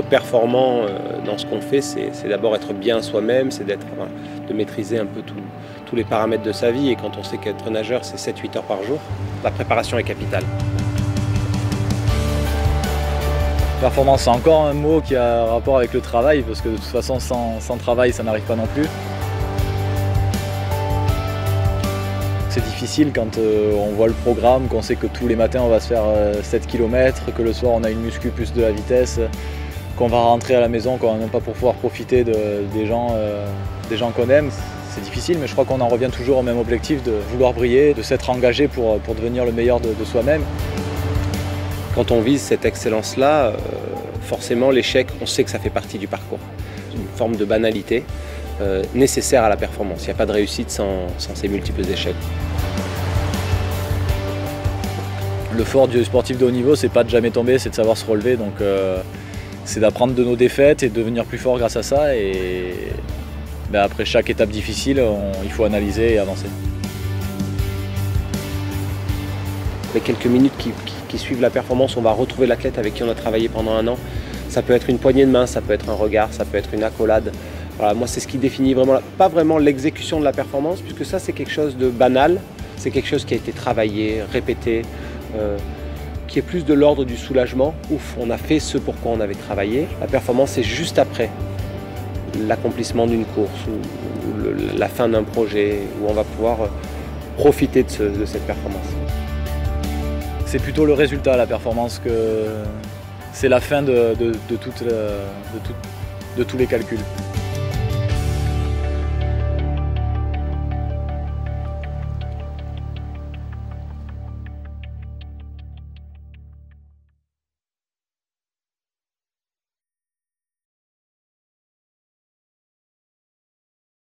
performant dans ce qu'on fait, c'est d'abord être bien soi-même, c'est de maîtriser un peu tous les paramètres de sa vie. Et quand on sait qu'être nageur, c'est 7-8 heures par jour, la préparation est capitale. Performance, c'est encore un mot qui a rapport avec le travail, parce que de toute façon, sans travail, ça n'arrive pas non plus. C'est difficile quand on voit le programme, qu'on sait que tous les matins on va se faire 7 km, que le soir on a une muscu plus de la vitesse, qu'on va rentrer à la maison, qu'on va même pas pour pouvoir profiter des gens qu'on aime. C'est difficile, mais je crois qu'on en revient toujours au même objectif de vouloir briller, de s'être engagé pour devenir le meilleur de soi-même. Quand on vise cette excellence-là, forcément l'échec, on sait que ça fait partie du parcours. Une forme de banalité nécessaire à la performance. Il n'y a pas de réussite sans ces multiples échecs. Le fort du sportif de haut niveau, c'est pas de jamais tomber, c'est de savoir se relever. Donc c'est d'apprendre de nos défaites et de devenir plus fort grâce à ça. Et après chaque étape difficile, il faut analyser et avancer. Les quelques minutes qui suivent la performance, on va retrouver l'athlète avec qui on a travaillé pendant un an. Ça peut être une poignée de main, ça peut être un regard, ça peut être une accolade. Voilà, moi, c'est ce qui définit vraiment, pas vraiment l'exécution de la performance, puisque ça, c'est quelque chose de banal, c'est quelque chose qui a été travaillé, répété, qui est plus de l'ordre du soulagement. Ouf, on a fait ce pour quoi on avait travaillé. La performance, c'est juste après l'accomplissement d'une course ou la fin d'un projet, où on va pouvoir profiter de cette performance. C'est plutôt le résultat, la performance, que c'est la fin de tous les calculs.